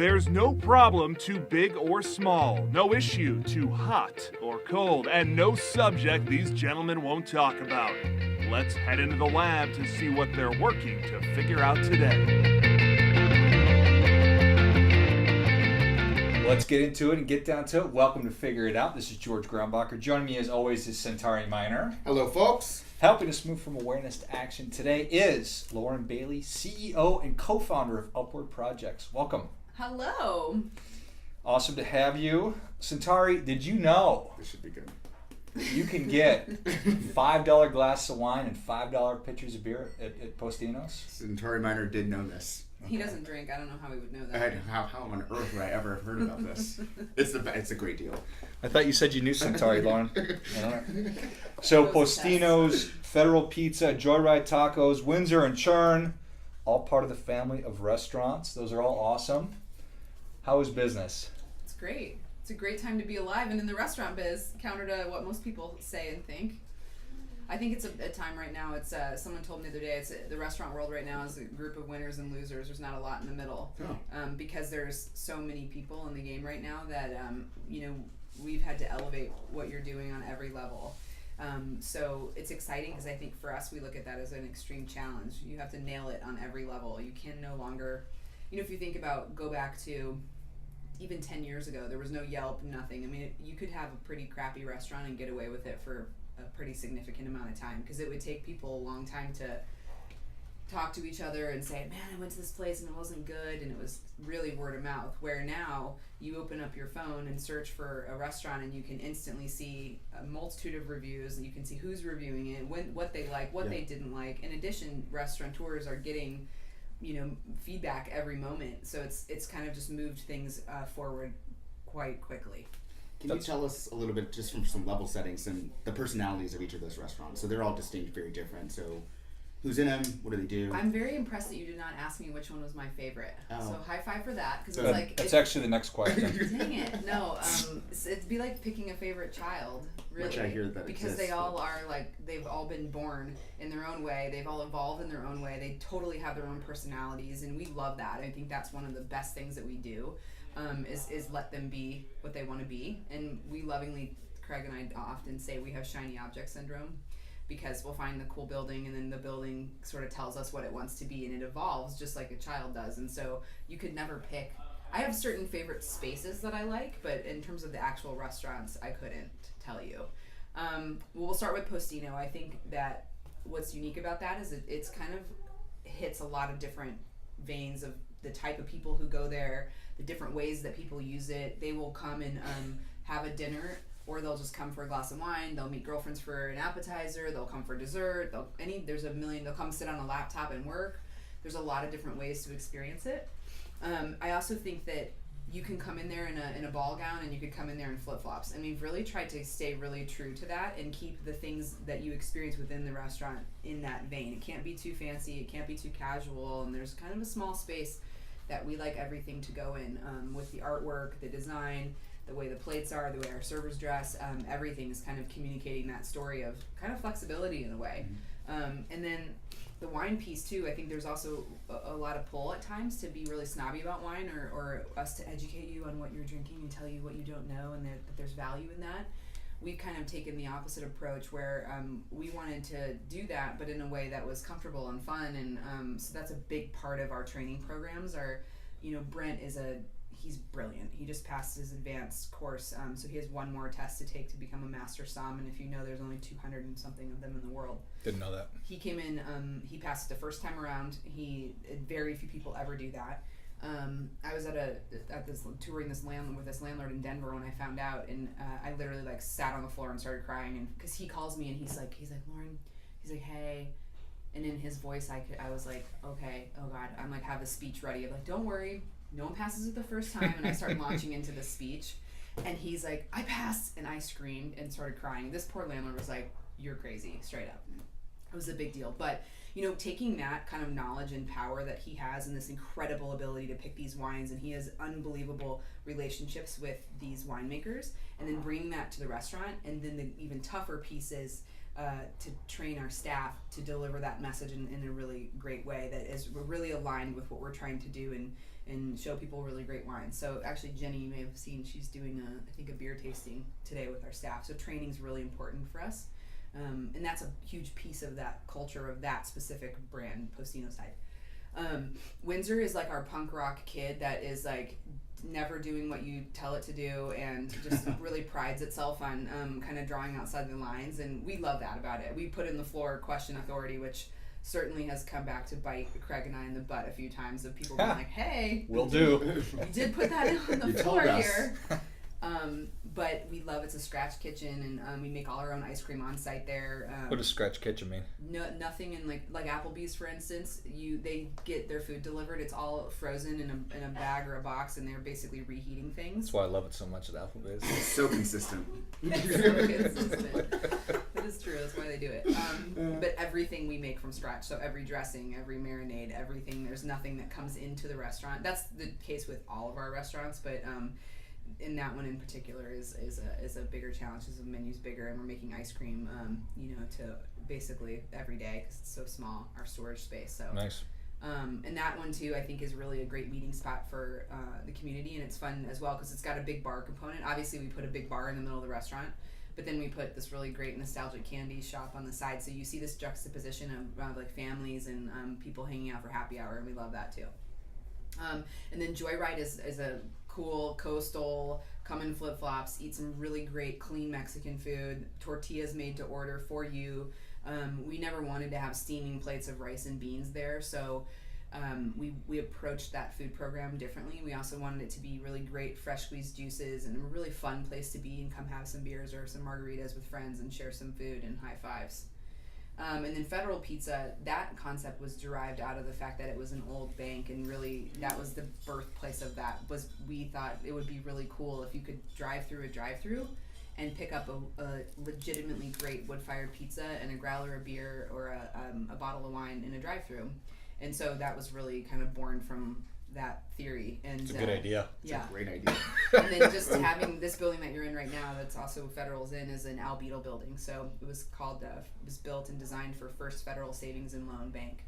There's no problem too big or small, no issue too hot or cold, and no subject these gentlemen won't talk about. Let's head into the lab to see what they're working to figure out today. Let's get into it and get down to it. Welcome to Figure It Out. This is George Grumbacher. Joining me as always is Centauri Minor. Hello, folks. Helping us move from awareness to action today is Lauren Bailey, CEO and co-founder of Upward Projects. Welcome. Hello. Awesome to have you. Centauri, did you know This should be good. you can get $5 glasses of wine and $5 pitchers of beer at Postino's? Centauri Minor did know this. He doesn't drink. I don't know how he would know that. How on earth would I ever have heard about this? It's a great deal. I thought you said you knew Centauri, Lauren. So Postino's, Federal Pizza, Joyride Tacos, Windsor and Churn, all part of the family of restaurants. Those are all awesome. How is business? It's great. It's a great time to be alive and in the restaurant biz, counter to what most people say and think. I think it's a time right now. It's someone told me the other day. It's the restaurant world right now is a group of winners and losers. There's not a lot in the middle, because there's so many people in the game right now that we've had to elevate what you're doing on every level. So it's exciting because I think for us we look at that as an extreme challenge. You have to nail it on every level. You can no longer, if you think about go back to even 10 years ago, there was no Yelp, nothing. I mean, you could have a pretty crappy restaurant and get away with it for a pretty significant amount of time because it would take people a long time to talk to each other and say, man, I went to this place and it wasn't good, and it was really word of mouth. Where now you open up your phone and search for a restaurant and you can instantly see a multitude of reviews, and you can see who's reviewing it, what they like, what they didn't like. In addition, restaurateurs are getting feedback every moment, so it's kind of just moved things forward quite quickly. Can you tell us a little bit, just from some level settings, and the personalities of each of those restaurants? So they're all distinct, very different. So who's in them? What do they do? I'm very impressed that you did not ask me which one was my favorite. So high five for that, because That's actually the next question. Dang it! No, it'd be like picking a favorite child, really. Which I hear that because exists, they all are they've all been born in their own way. They've all evolved in their own way. They totally have their own personalities, and we love that. I think that's one of the best things that we do. Is let them be what they want to be. And we lovingly, Craig and I often say we have shiny object syndrome, because we'll find the cool building and then the building sort of tells us what it wants to be, and it evolves just like a child does. And so you could never pick. I have certain favorite spaces that I like, but in terms of the actual restaurants, I couldn't tell you. We'll start with Postino. I think that what's unique about that is it's kind of hits a lot of different veins of the type of people who go there, the different ways that people use it. They will come and have a dinner, or they'll just come for a glass of wine. They'll meet girlfriends for an appetizer. They'll come for dessert. There's a million. They'll come sit on a laptop and work. There's a lot of different ways to experience it. I also think that you can come in there in a ball gown, and you could come in there in flip-flops. And we've really tried to stay really true to that and keep the things that you experience within the restaurant in that vein. It can't be too fancy. It can't be too casual. And there's kind of a small space that we like everything to go in, with the artwork, the design, the way the plates are, the way our servers dress. Everything is kind of communicating that story of kind of flexibility in a way. And then the wine piece too, I think there's also a lot of pull at times to be really snobby about wine, or us to educate you on what you're drinking and tell you what you don't know, and that there's value in that. We've kind of taken the opposite approach, where we wanted to do that, but in a way that was comfortable and fun. And so that's a big part of our training programs. Brent he's brilliant. He just passed his advanced course, so he has one more test to take to become a master som. And if you know, there's only 200 and something of them in the world. Didn't know that. He came in, he passed it the first time around. Very few people ever do that. I was touring this landlord with this landlord in Denver when I found out, and I literally sat on the floor and started crying, and because he calls me and he's like Lauren, he's like, hey, and in his voice I was like, okay, oh God, I'm have a speech ready. I'm like, don't worry, no one passes it the first time, and I start launching into the speech, and he's like, I passed, and I screamed and started crying. This poor landlord was like, you're crazy, straight up. It was a big deal, but taking that kind of knowledge and power that he has, and this incredible ability to pick these wines, and he has unbelievable relationships with these winemakers, and then bringing that to the restaurant. And then the even tougher piece is to train our staff to deliver that message in a really great way that is really aligned with what we're trying to do and show people really great wines. So actually Jenny, you may have seen, she's doing a beer tasting today with our staff. So training's really important for us. And that's a huge piece of that culture of that specific brand, Postino side. Windsor is like our punk rock kid that is like never doing what you tell it to do and just really prides itself on kind of drawing outside the lines, and we love that about it. We put in the floor question authority, which certainly has come back to bite Craig and I in the butt a few times of people being like, hey, Will do. you did put that on the You floor told us. here. But we love it's a scratch kitchen, and we make all our own ice cream on site there. What does scratch kitchen mean? No, nothing in like Applebee's, for instance. They get their food delivered. It's all frozen in a bag or a box, and they're basically reheating things. That's why I love it so much at Applebee's. So consistent. It's so consistent. That is true. That's why they do it. But everything we make from scratch. So every dressing, every marinade, everything. There's nothing that comes into the restaurant. That's the case with all of our restaurants, but. In that one in particular is a bigger challenge because the menu's bigger, and we're making ice cream, to basically every day because it's so small, our storage space. So Nice. And that one too, I think, is really a great meeting spot for the community, and it's fun as well because it's got a big bar component. Obviously, we put a big bar in the middle of the restaurant, but then we put this really great nostalgic candy shop on the side. So you see this juxtaposition of like families and people hanging out for happy hour, and we love that too. And then Joyride is a cool coastal, come in flip-flops, eat some really great clean Mexican food, tortillas made to order for you. We never wanted to have steaming plates of rice and beans there, so we approached that food program differently. We also wanted it to be really great fresh squeezed juices and a really fun place to be and come have some beers or some margaritas with friends and share some food and high fives. And then Federal Pizza, that concept was derived out of the fact that it was an old bank, and really that was the birthplace of that. Was we thought it would be really cool if you could drive through a drive-through and pick up a legitimately great wood-fired pizza and a growler of beer or a bottle of wine in a drive-through. And so that was really kind of born from that theory. And It's a good idea. Yeah. It's a great idea. And then just having this building that you're in right now, that's also Federal's in, is an Al Beetle building. So it was called, it was built and designed for First Federal Savings and Loan Bank.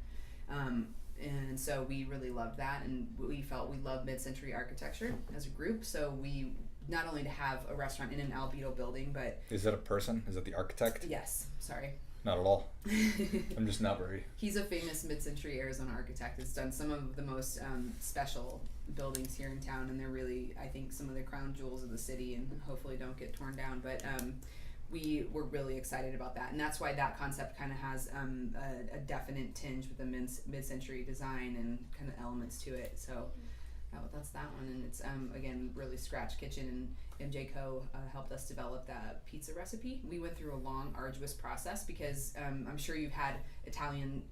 And so we really loved that, and we felt we loved mid-century architecture as a group. So we not only to have a restaurant in an Al Beetle building, but Is that a person? Is that the architect? yes, sorry. Not at all. I'm just not very. He's a famous mid-century Arizona architect. Has done some of the most special buildings here in town, and they're really, I think, some of the crown jewels of the city, and hopefully don't get torn down. But we were really excited about that, and that's why that concept kind of has a definite tinge with the mid-century design and kind of elements to it. So that's that one, and it's again really scratch kitchen, and MJ Co helped us develop that pizza recipe. We went through a long, arduous process because I'm sure you've had Italian,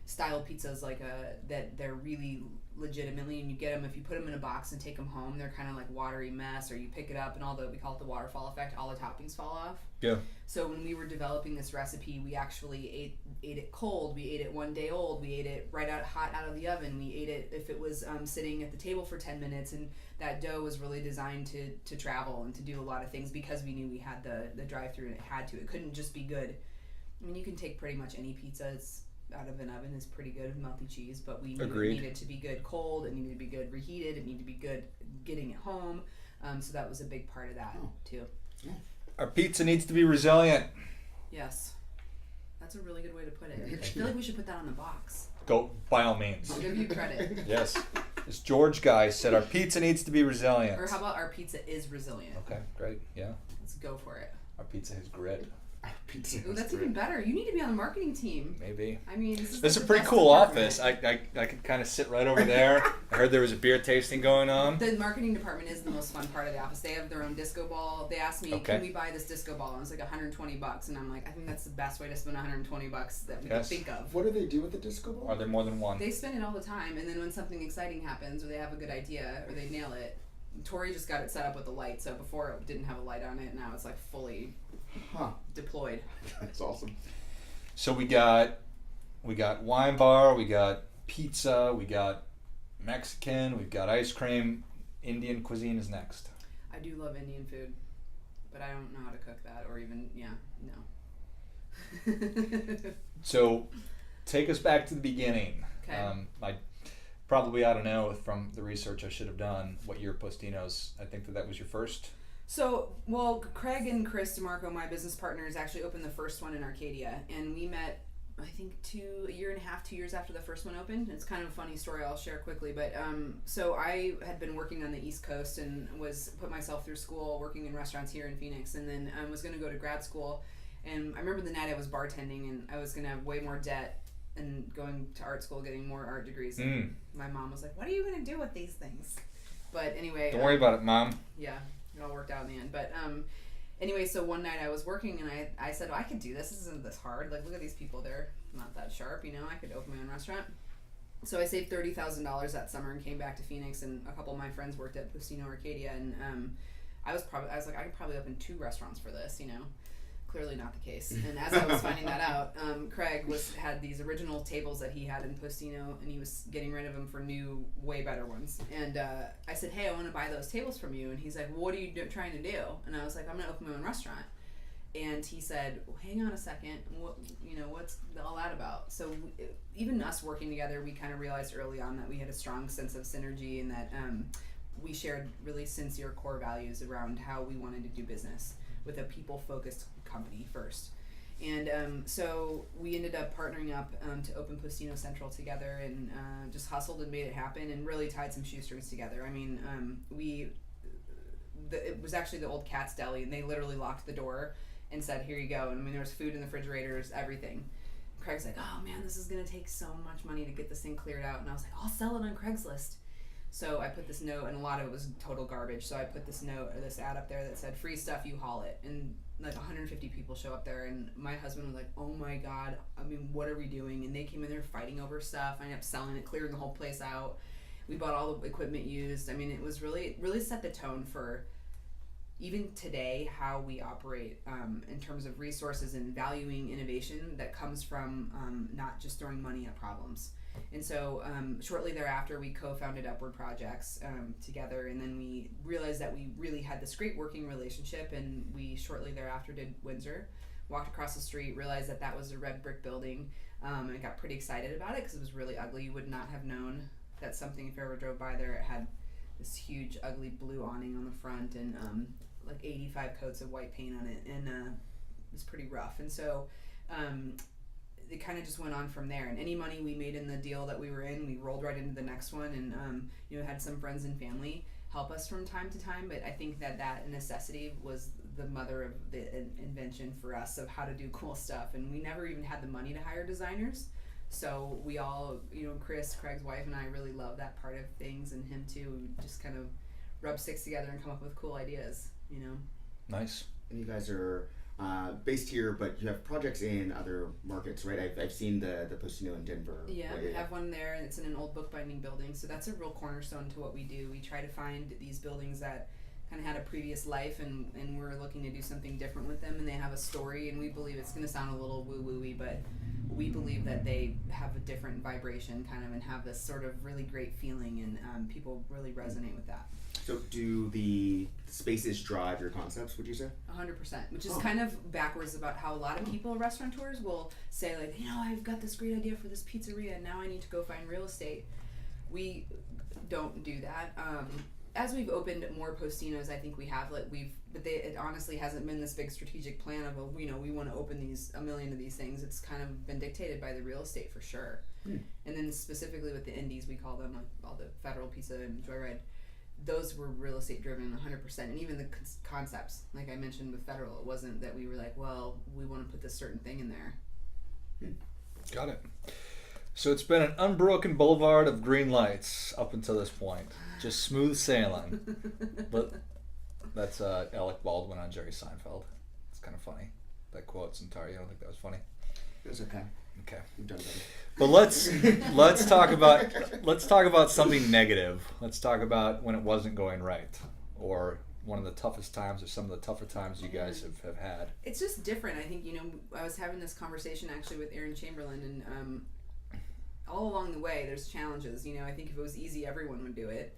style pizzas like that they're really legitimately, and you get them, if you put them in a box and take them home, they're kind of like watery mess, or you pick it up and we call it the waterfall effect, all the toppings fall off. Yeah. So when we were developing this recipe, we actually ate it cold. We ate it 1 day old. We ate it hot out of the oven. We ate it if it was sitting at the table for 10 minutes, and that dough was really designed to travel and to do a lot of things because we knew we had the drive-through, and it had to. It couldn't just be good. I mean, you can take pretty much any pizza. It's out of an oven is pretty good with melty cheese, but we knew Agreed. it needed to be good cold, it needed to be good reheated, it needed to be good getting it home. So that was a big part of that too. Yeah. Our pizza needs to be resilient. Yes. That's a really good way to put it. I feel like we should put that on the box. Go, by all means. I'll give you credit. Yes. This George guy said our pizza needs to be resilient. Or how about our pizza is resilient? Okay, great. Yeah. Let's go for it. Our pizza has grit. Pizza. Ooh, that's even better. You need to be on the marketing team. Maybe. I mean, this is It's a the pretty best cool department. office. I could kind of sit right over there. I heard there was a beer tasting going on. The marketing department is the most fun part of the office. They have their own disco ball. They asked me, Okay. can we buy this disco ball? And it was like $120, and I'm like, I think that's the best way to spend $120 that we Yes. can think of. What do they do with the disco ball? Are there more than one? They spend it all the time, and then when something exciting happens, or they have a good idea, or they nail it, Tori just got it set up with a light. So before it didn't have a light on it, now it's like fully deployed. That's awesome. So we got wine bar, we got pizza, we got Mexican, we've got ice cream. Indian cuisine is next. I do love Indian food, but I don't know how to cook that, or even no. So, take us back to the beginning. Okay. I probably ought to know from the research I should have done what year Postino's. I think that was your first. So, well, Craig and Chris DeMarco, my business partners, actually opened the first one in Arcadia, and we met, I think, a year and a half, 2 years after the first one opened. It's kind of a funny story I'll share quickly, but so I had been working on the East Coast and put myself through school working in restaurants here in Phoenix, and then was going to go to grad school. And I remember the night I was bartending, and I was going to have way more debt and going to art school, getting more art degrees. And my mom was like, "What are you going to do with these things?" But anyway, Don't worry about it, Mom. Yeah, it all worked out in the end. But anyway, so one night I was working, and I said, "Oh, I could do this. This isn't this hard. Like, look at these people. They're not that sharp. You know, I could open my own restaurant." So I saved $30,000 that summer and came back to Phoenix, and a couple of my friends worked at Postino Arcadia, and I was like, I could probably open 2 restaurants for this, you know. Clearly not the case. And as I was finding that out, Craig had these original tables that he had in Postino, and he was getting rid of them for new, way better ones. And I said, "Hey, I want to buy those tables from you." And he's like, "What are you trying to do?" And I was like, "I'm going to open my own restaurant." And he said, "Well, hang on a second. What's all that about?" So even us working together, we kind of realized early on that we had a strong sense of synergy, and that we shared really sincere core values around how we wanted to do business with a people-focused company first. And so we ended up partnering up to open Postino Central together, and just hustled and made it happen, and really tied some shoestrings together. I mean, it was actually the old Cat's Deli, and they literally locked the door and said, "Here you go." And I mean, there was food in the refrigerators, everything. Craig's like, "Oh man, this is gonna take so much money to get this thing cleared out." And I was like, "I'll sell it on Craigslist." So I put this note, and a lot of it was total garbage. So I put this ad up there that said, "Free stuff, you haul it." And like 150 people show up there, and my husband was like, "Oh my God, I mean, what are we doing?" And they came in there fighting over stuff. I ended up selling it, clearing the whole place out. We bought all the equipment used. I mean, it was really set the tone for even today how we operate in terms of resources and valuing innovation that comes from not just throwing money at problems. And so shortly thereafter, we co-founded Upward Projects together, and then we realized that we really had this great working relationship, and we shortly thereafter did Windsor, walked across the street, realized that was a red brick building, and I got pretty excited about it because it was really ugly. You would not have known that something, if you ever drove by there, it had this huge ugly blue awning on the front, and like 85 coats of white paint on it, and it was pretty rough. And so it kind of just went on from there, and any money we made in the deal that we were in, we rolled right into the next one, and had some friends and family help us from time to time. But I think that necessity was the mother of the invention for us of how to do cool stuff, and we never even had the money to hire designers. So we all, Chris, Craig's wife, and I really love that part of things, and him too. We just kind of rub sticks together and come up with cool ideas, Nice. And you guys are based here, but you have projects in other markets, right? I've seen the Postino in Denver. Yeah, we have one there, and it's in an old bookbinding building. So that's a real cornerstone to what we do. We try to find these buildings that kind of had a previous life, and we're looking to do something different with them, and they have a story, and we believe it's going to sound a little woo-woo-y, but we believe that they have a different vibration kind of and have this sort of really great feeling, and people really resonate with that. So do the spaces drive your concepts, would you say? 100%, which is kind of backwards about how a lot of people, restaurateurs, will say like, I've got this great idea for this pizzeria, and now I need to go find real estate. We don't do that. As we've opened more Postinos, I think we have, it honestly hasn't been this big strategic plan of, we want to open a million of these things. It's kind of been dictated by the real estate for sure. And then specifically with the indies, we call them, like all the Federal Pizza and Joyride, those were real estate driven 100%. And even the concepts, like I mentioned with Federal, it wasn't that we were like, well, we want to put this certain thing in there. Got it. So it's been an unbroken boulevard of green lights up until this point. Just smooth sailing. But that's Alec Baldwin on Jerry Seinfeld. It's kind of funny. That quote, Centauri. I don't think that was funny. It was okay. Okay. You've done better. But let's talk about something negative. Let's talk about when it wasn't going right, or one of the toughest times, or some of the tougher times you guys have had. It's just different. I think I was having this conversation actually with Aaron Chamberlain, and all along the way there's challenges. You know, I think if it was easy, everyone would do it.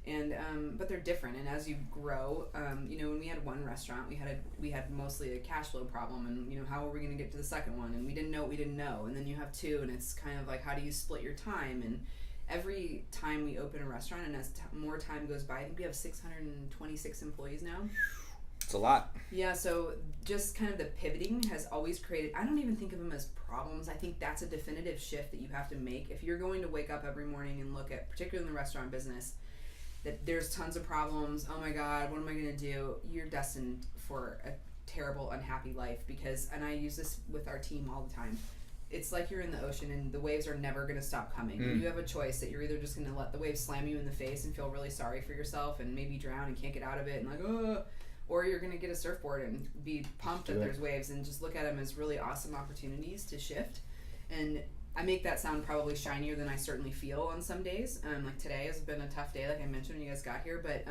And but they're different, and as you grow, you know, when we had one restaurant, we had mostly a cash flow problem, and you know, how are we going to get to the second one, and we didn't know what we didn't know, and then you have two, and it's kind of like, how do you split your time? And every time we open a restaurant, and as more time goes by, I think we have 626 employees now. It's a lot. Yeah, so just kind of the pivoting has always created, I don't even think of them as problems. I think that's a definitive shift that you have to make. If you're going to wake up every morning and look at, particularly in the restaurant business, that there's tons of problems, oh my God, what am I going to do? You're destined for a terrible, unhappy life because, and I use this with our team all the time, it's like you're in the ocean and the waves are never going to stop coming. You have a choice that you're either just going to let the waves slam you in the face and feel really sorry for yourself and maybe drown and can't get out of it and like, oh, or you're going to get a surfboard and be pumped that there's waves and just look at them as really awesome opportunities to shift. And I make that sound probably shinier than I certainly feel on some days. Like today has been a tough day, like I mentioned when you guys got here, but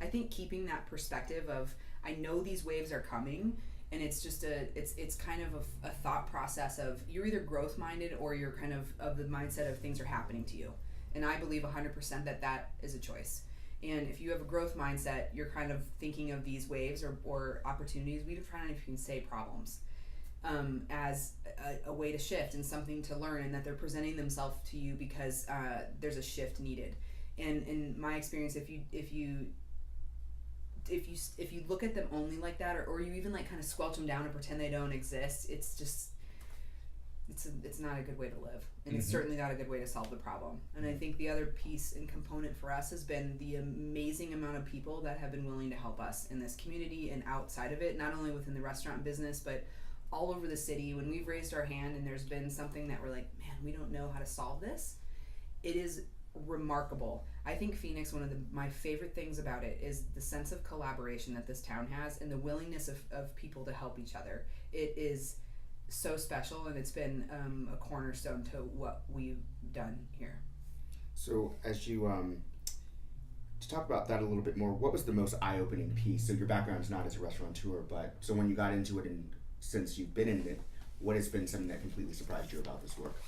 I think keeping that perspective of, I know these waves are coming, and it's just it's kind of a thought process of, you're either growth minded or you're kind of the mindset of things are happening to you. And I believe 100% that is a choice. And if you have a growth mindset, you're kind of thinking of these waves or opportunities, we define if you can say problems, as a way to shift and something to learn, and that they're presenting themselves to you because there's a shift needed. And in my experience, if you look at them only like that, or you even like kind of squelch them down and pretend they don't exist, it's just it's not a good way to live, and it's certainly not a good way to solve the problem. And I think the other piece and component for us has been the amazing amount of people that have been willing to help us in this community and outside of it, not only within the restaurant business, but all over the city. When we've raised our hand and there's been something that we're like, man, we don't know how to solve this, it is remarkable. I think Phoenix, one of my favorite things about it is the sense of collaboration that this town has and the willingness of people to help each other. It is so special, and it's been a cornerstone to what we've done here. So as you to talk about that a little bit more, what was the most eye-opening piece? So your background is not as a restaurateur, but so when you got into it and since you've been in it, what has been something that completely surprised you about this work?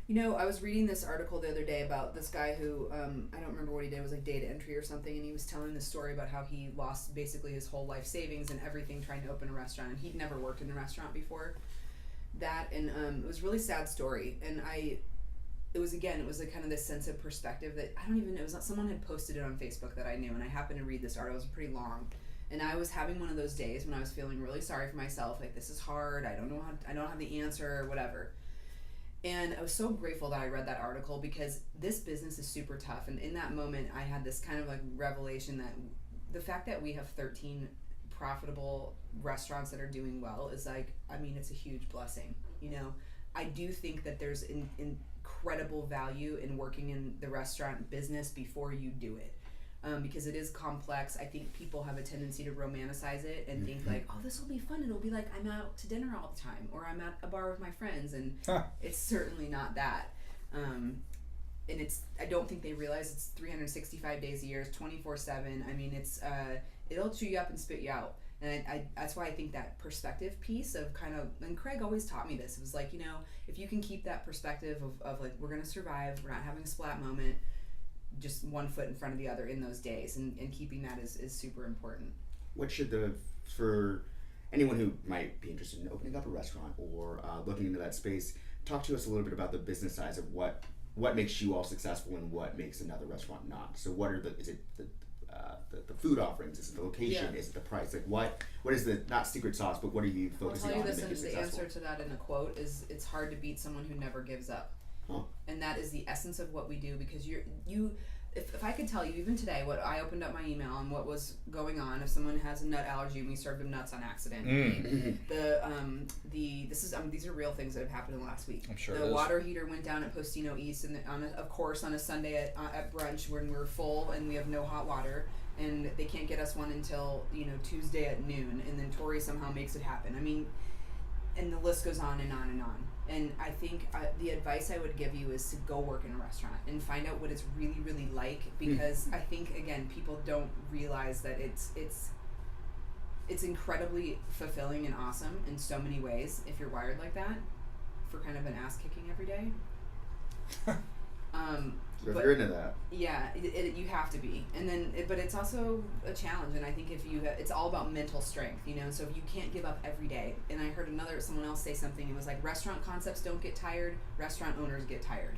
You know, I was reading this article the other day about this guy who, I don't remember what he did, it was like data entry or something, and he was telling the story about how he lost basically his whole life savings and everything trying to open a restaurant, and he'd never worked in a restaurant before that, and it was a really sad story, and it was like kind of this sense of perspective that I don't even know, it was not, someone had posted it on Facebook that I knew, and I happened to read this article. It was pretty long, and I was having one of those days when I was feeling really sorry for myself, like this is hard, I don't have the answer or whatever. And I was so grateful that I read that article because this business is super tough, and in that moment I had this kind of like revelation that the fact that we have 13 profitable restaurants that are doing well is like, I mean, it's a huge blessing. You know, I do think that there's incredible value in working in the restaurant business before you do it. Because it is complex. I think people have a tendency to romanticize it and think like, oh, this will be fun. It'll be like I'm out to dinner all the time, or I'm at a bar with my friends, and it's certainly not that. And I don't think they realize it's 365 days a year, 24/7. I mean, it'll chew you up and spit you out. And that's why I think that perspective piece of kind of, and Craig always taught me this. It was like, you know, if you can keep that perspective of like, we're gonna survive, we're not having a splat moment, just one foot in front of the other in those days, and keeping that is super important. What should for anyone who might be interested in opening up a restaurant or looking into that space, talk to us a little bit about the business size of what makes you all successful and what makes another restaurant not. So what are is it the food offerings? Is it the location? Yeah. Is it the price? Like what is the, not secret sauce, but what are you focusing on to make it successful? I'll tell you this, and the answer to that in a quote is, it's hard to beat someone who never gives up. Huh. And that is the essence of what we do, because if I could tell you even today what I opened up my email and what was going on, if someone has a nut allergy and we served them nuts on accident, these are real things that have happened in the last week. I'm sure the water heater went down at Postino East, and of course on a Sunday at brunch when we're full and we have no hot water, and they can't get us one until Tuesday at noon, and then Tori somehow makes it happen. I mean, and the list goes on and on and on. And I think the advice I would give you is to go work in a restaurant and find out what it's really, really like, because I think, again, people don't realize that it's incredibly fulfilling and awesome in so many ways if you're wired like that, for kind of an ass kicking every day. So if but you're into that, yeah, you have to be, and then but it's also a challenge, and I think if you it's all about mental strength, you know. So if you can't give up every day, and I heard someone else say something, it was like restaurant concepts don't get tired, restaurant owners get tired,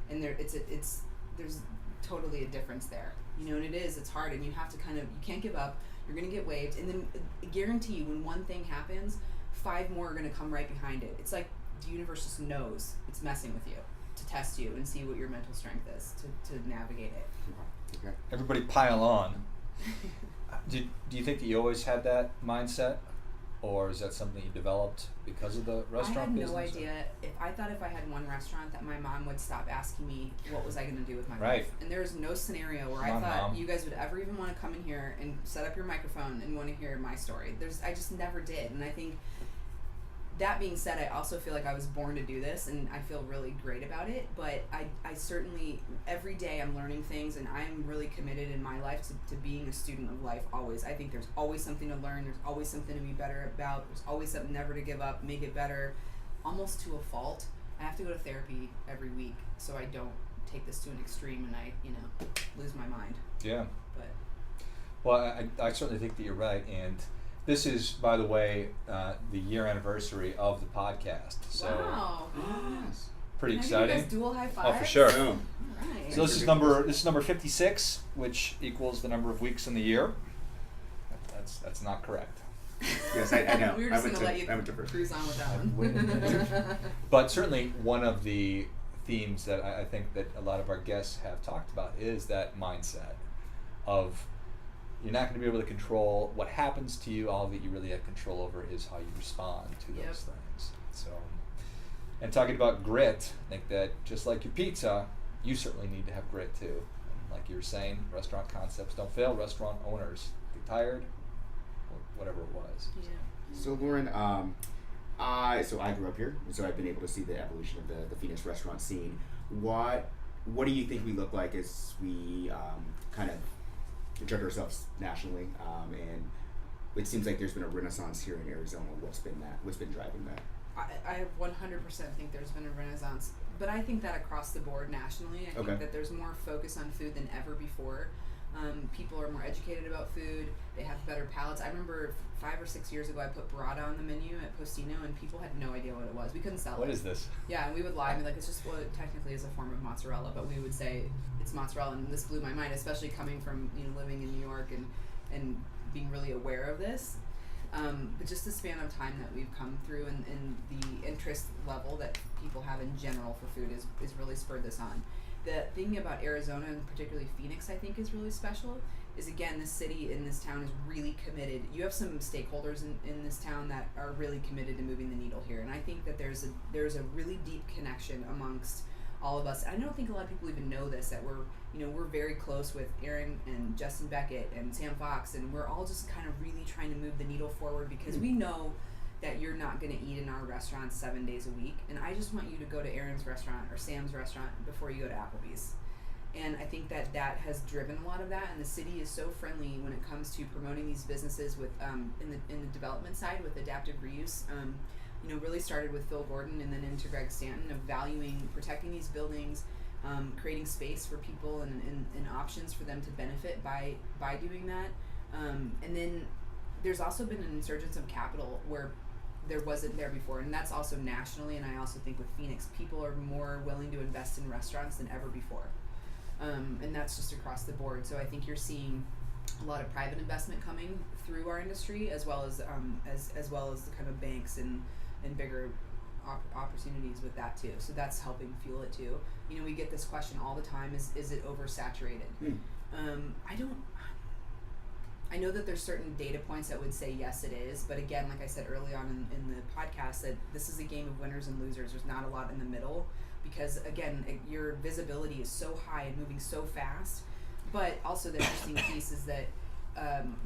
and there's totally a difference there, you know. And it's hard, and you have to you can't give up. You're gonna get waved, and then I guarantee you, when one thing happens, 5 more are gonna come right behind it. It's like the universe just knows it's messing with you to test you and see what your mental strength is to navigate it. okay. Everybody pile on. Do you think that you always had that mindset, or is that something you developed because of the restaurant business? I had no idea. If I had one restaurant, that my mom would stop asking me what was I going to do with my Right. life. And there was no scenario where Come I on, thought Mom. you guys would ever even want to come in here and set up your microphone and want to hear my story. I just never did. And I think, that being said, I also feel like I was born to do this, and I feel really great about it. But I certainly, every day I'm learning things, and I'm really committed in my life to being a student of life always. I think there's always something to learn. There's always something to be better about. There's always something never to give up, make it better, almost to a fault. I have to go to therapy every week so I don't take this to an extreme and I, lose my mind. Yeah. But Well, I certainly think that you're right, and this is, by the way, the year anniversary of the podcast. So wow. Yes. pretty Can I exciting. give you guys dual high five? Oh, for sure. Boom. All right. So this is number 56, which equals the number of weeks in the year. That's not correct. Yes, I know. We were just going to let you I went to first. cruise on with I'm that winning one. that. But certainly one of the themes that I think that a lot of our guests have talked about is that mindset of, you're not going to be able to control what happens to you. All that you really have control over is how you respond to Yep. those things. So, and talking about grit, I think that just like your pizza, you certainly need to have grit too. And like you were saying, restaurant concepts don't fail. Restaurant owners get tired, or whatever it was. Yeah. So Lauren, I grew up here, and so I've been able to see the evolution of the Phoenix restaurant scene. What do you think we look like as we kind of project ourselves nationally? And it seems like there's been a renaissance here in Arizona. What's been driving that? I 100% think there's been a renaissance, but I think that across the board nationally, I Okay. think that there's more focus on food than ever before. People are more educated about food. They have better palates. I remember 5 or 6 years ago, I put burrata on the menu at Postino, and people had no idea what it was. We couldn't sell it. What is this? Yeah, and we would lie and be like, it's just what it technically is a form of mozzarella, but we would say it's mozzarella, and this blew my mind, especially coming from living in New York and being really aware of this. But just the span of time that we've come through and the interest level that people have in general for food is really spurred this on. The thing about Arizona, and particularly Phoenix, I think is really special, is again, this city in this town is really committed. You have some stakeholders in this town that are really committed to moving the needle here, and I think that there's a really deep connection amongst all of us. I don't think a lot of people even know this, that we're very close with Aaron and Justin Beckett and Sam Fox, and we're all just kind of really trying to move the needle forward because we know that you're not going to eat in our restaurant 7 days a week, and I just want you to go to Aaron's restaurant or Sam's restaurant before you go to Applebee's. And I think that has driven a lot of that, and the city is so friendly when it comes to promoting these businesses with in the development side with adaptive reuse. Really started with Phil Gordon and then into Greg Stanton of valuing, protecting these buildings, creating space for people and options for them to benefit by doing that. And then there's also been an insurgence of capital where there wasn't there before, and that's also nationally, and I also think with Phoenix, people are more willing to invest in restaurants than ever before. And that's just across the board. So I think you're seeing a lot of private investment coming through our industry, as well as the kind of banks and bigger opportunities with that too. So that's helping fuel it too. We get this question all the time: is it oversaturated? I know that there's certain data points that would say yes, it is, but again, like I said early on in the podcast, that this is a game of winners and losers. There's not a lot in the middle, because again, your visibility is so high and moving so fast. But also the interesting piece is that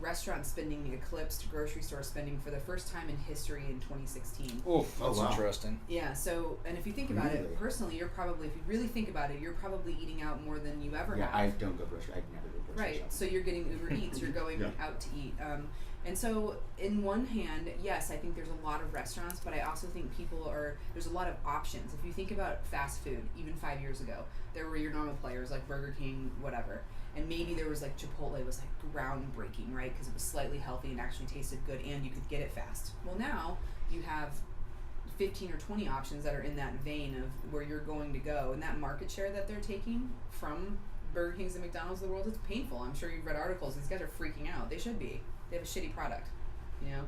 restaurant spending eclipsed grocery store spending for the first time in history in 2016. Oh, that's wow. interesting. Yeah, so, and if you think about Really? it, personally, if you really think about it, you're probably eating out more than you ever Yeah, have. I don't go grocery. I've never go grocery Right, shopping. so you're getting Uber Eats, you're going Yeah. out to eat. And so, in one hand, yes, I think there's a lot of restaurants, but I also think there's a lot of options. If you think about fast food, even 5 years ago, there were your normal players like Burger King, whatever. And maybe there was like Chipotle was like groundbreaking, right? Because it was slightly healthy and actually tasted good and you could get it fast. Well, now you have 15 or 20 options that are in that vein of where you're going to go. And that market share that they're taking from Burger Kings and McDonald's of the world, it's painful. I'm sure you've read articles. These guys are freaking out. They should be. They have a shitty product, you know?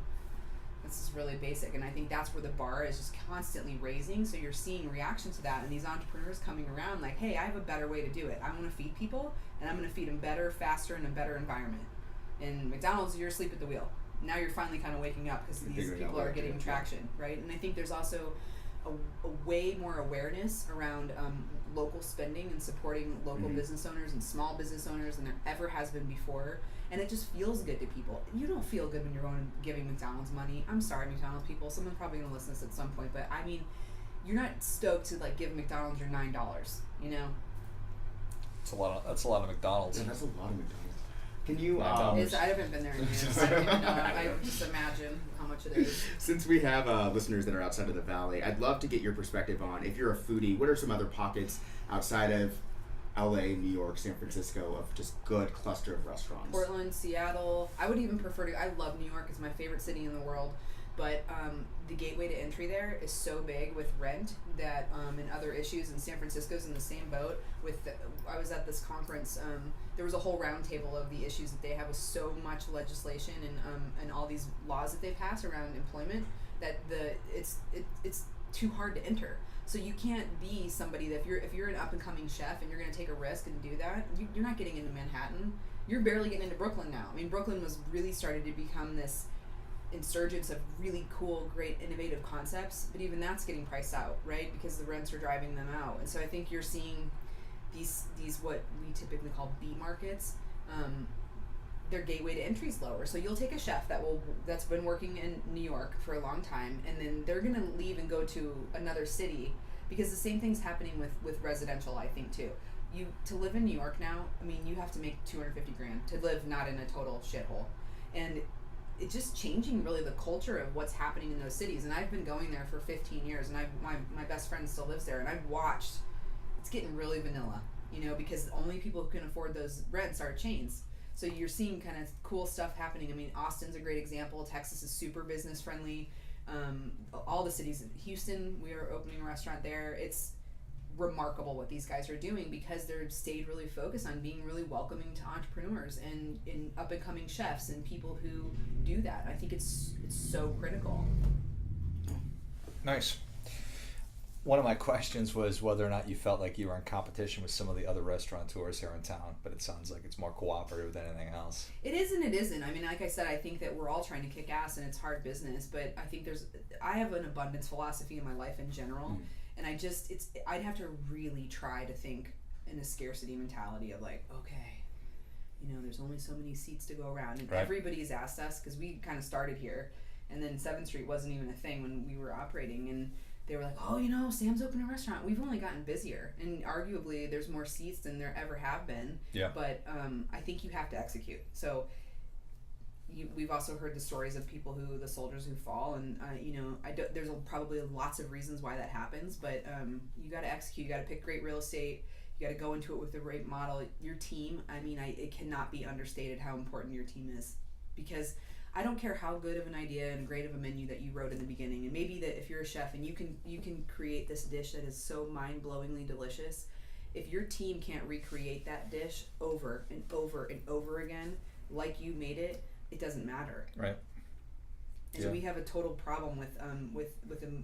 This is really basic, and I think that's where the bar is just constantly raising, so you're seeing reaction to that, and these entrepreneurs coming around like, hey, I have a better way to do it. I want to feed people, and I'm going to feed them better, faster, in a better environment. And McDonald's, you're asleep at the wheel. Now you're finally kind of waking up because these people are getting traction, right? And I think there's also a way more awareness around local spending and supporting local business owners and small business owners than there ever has been before. And it just feels good to people. You don't feel good when you're going and giving McDonald's money. I'm sorry, McDonald's people. Someone's probably going to listen to this at some point. But, I mean, you're not stoked to, like, give McDonald's your $9, you know? That's a lot of McDonald's. Yeah, that's a lot of McDonald's. Can you... I haven't been there in years. I don't even know. I just imagine how much it is. Since we have listeners that are outside of the Valley, I'd love to get your perspective on, if you're a foodie, what are some other pockets outside of LA, New York, San Francisco of just good cluster of restaurants? Portland, Seattle. I would even prefer to... I love New York. It's my favorite city in the world. But the gateway to entry there is so big with rent that and other issues, and San Francisco's in the same boat. I was at this conference. There was a whole roundtable of the issues that they have with so much legislation and all these laws that they pass around employment that it's too hard to enter. So you can't be somebody that if you're an up and coming chef and you're going to take a risk and do that, you're not getting into Manhattan. You're barely getting into Brooklyn now. I mean, Brooklyn was really started to become this insurgence of really cool, great, innovative concepts, but even that's getting priced out, right? Because the rents are driving them out. And so I think you're seeing these what we typically call B markets. Their gateway to entry is lower. So you'll take a chef that's been working in New York for a long time, and then they're gonna leave and go to another city, because the same thing's happening with residential, I think, too. To live in New York now, I mean, you have to make $250,000 to live not in a total shithole. And it's just changing really the culture of what's happening in those cities. And I've been going there for 15 years, and my best friend still lives there, and I've watched, it's getting really vanilla, you know, because the only people who can afford those rents are chains. So you're seeing kind of cool stuff happening. I mean, Austin's a great example. Texas is super business friendly. All the cities, Houston, we are opening a restaurant there. It's remarkable what these guys are doing because they're stayed really focused on being really welcoming to entrepreneurs and up and coming chefs and people who do that. I think it's so critical. Nice. One of my questions was whether or not you felt like you were in competition with some of the other restaurateurs here in town, but it sounds like it's more cooperative than anything else. It is and it isn't. I mean, like I said, I think that we're all trying to kick ass and it's hard business, but I think I have an abundance philosophy in my life in general, and I'd have to really try to think in a scarcity mentality of like, okay, you know, there's only so many seats to go around, and everybody's asked us, because we kind of started here, and then 7th Street wasn't even a thing when we were operating, and they were like, oh, you know, Sam's opening a restaurant. We've only gotten busier, and arguably there's more seats than there ever have been. Yeah. But I think you have to execute. So we've also heard the stories of people the soldiers who fall, and you know, there's probably lots of reasons why that happens, but you got to execute. You got to pick great real estate. You got to go into it with the right model. Your team, I mean, it cannot be understated how important your team is, because I don't care how good of an idea and great of a menu that you wrote in the beginning, and maybe that if you're a chef and you can create this dish that is so mind-blowingly delicious, if your team can't recreate that dish over and over and over again like you made it, it doesn't matter. Right. And so we have a total problem with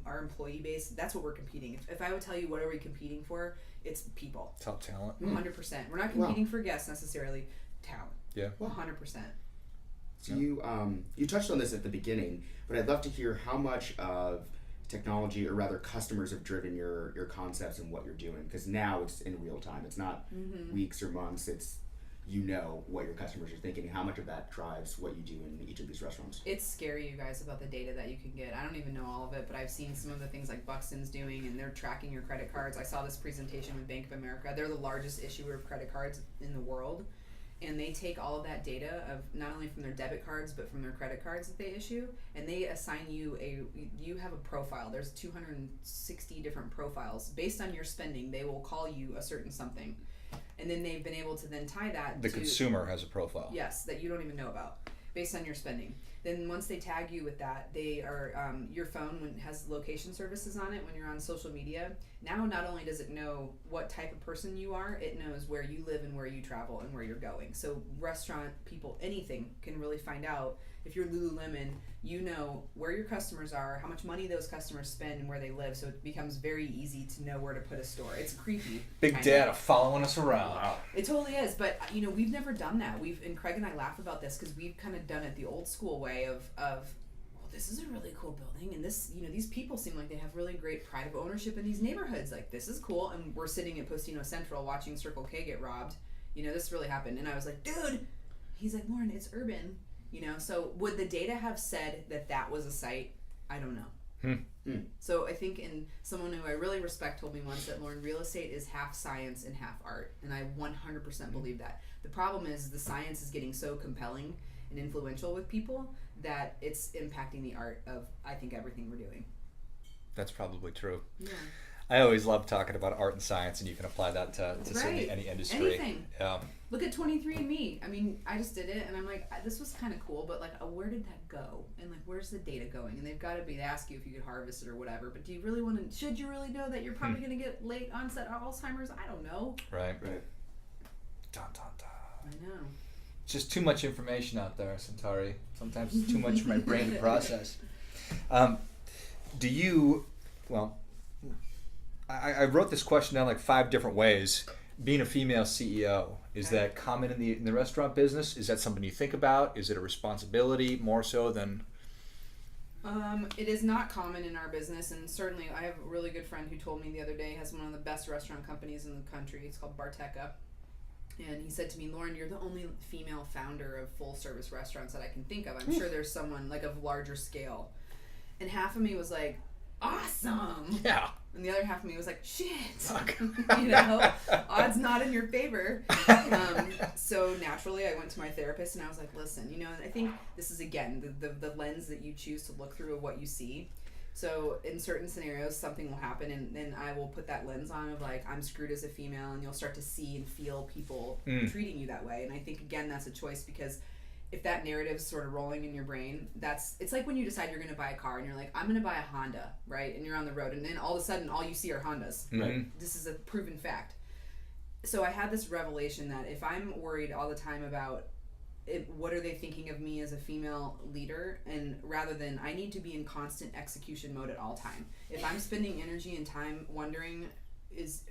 our employee base. That's what we're competing. If I would tell you what are we competing for, it's people. Top talent. 100%. We're not competing for guests necessarily. Talent. Yeah. 100%. So you touched on this at the beginning, but I'd love to hear how much of technology, or rather customers, have driven your concepts and what you're doing, because now it's in real time. It's not weeks or months. It's, you know, what your customers are thinking. How much of that drives what you do in each of these restaurants? It's scary, you guys, about the data that you can get. I don't even know all of it, but I've seen some of the things like Buxton's doing, and they're tracking your credit cards. I saw this presentation with Bank of America. They're the largest issuer of credit cards in the world. and they take all of that data of not only from their debit cards but from their credit cards that they issue, and they assign you you have a profile. There's 260 different profiles based on your spending. They will call you a certain something, and then they've been able to then tie that The to, consumer has a profile. yes, that you don't even know about based on your spending. Then once they tag you with that, they are your phone has location services on it when you're on social media. Now not only does it know what type of person you are, it knows where you live and where you travel and where you're going. So restaurant people, anything, can really find out. If you're Lululemon, you know where your customers are, how much money those customers spend, and where they live. So it becomes very easy to know where to put a store. It's creepy. Big data following us around. Wow. It totally is, but we've never done that. And Craig and I laugh about this because we've kind of done it the old school way of well, this is a really cool building, and this, these people seem like they have really great pride of ownership in these neighborhoods. Like, this is cool, and we're sitting at Postino Central watching Circle K get robbed. This really happened, and I was like, dude. He's like, Lauren, it's urban. So would the data have said that was a site? I don't know. So I think, and someone who I really respect told me once that, Lauren, real estate is half science and half art, and I 100% believe that. The problem is the science is getting so compelling and influential with people that it's impacting the art of, I think, everything we're doing. That's probably true. Yeah. I always love talking about art and science, and you can apply that to Right. any industry. Anything. Yeah. Look at 23andMe. I mean, I just did it, and I'm like, this was kind of cool, but like, where did that go? And like, where's the data going? And they've got to be, they ask you if you could harvest it or whatever, but do you really want to, should you really know that you're probably going to get late onset Alzheimer's? I don't know. Right. Right. Dun, dun, dun. I know. It's just too much information out there, Centauri. Sometimes it's too much for my brain to process. Do you, well, I wrote this question down like 5 different ways. Being a female CEO, is that common in the restaurant business? Is that something you think about? Is it a responsibility more so than? It is not common in our business, and certainly I have a really good friend who told me the other day, has one of the best restaurant companies in the country. It's called Barteca. And he said to me, Lauren, you're the only female founder of full service restaurants that I can think of. I'm sure there's someone like of larger scale. And half of me was like, awesome. Yeah. And the other half of me was like, shit. Odds not in your favor. So naturally I went to my therapist and I was like, listen, I think this is, again, the lens that you choose to look through of what you see. So in certain scenarios, something will happen, and then I will put that lens on of like, I'm screwed as a female, and you'll start to see and feel people treating you that way. And I think, again, that's a choice, because if that narrative's sort of rolling in your brain, it's like when you decide you're going to buy a car and you're like, I'm going to buy a Honda, right? And you're on the road, and then all of a sudden all you see are Hondas. Right? This is a proven fact. So I had this revelation that if I'm worried all the time about what are they thinking of me as a female leader, and rather than, I need to be in constant execution mode at all time. If I'm spending energy and time wondering,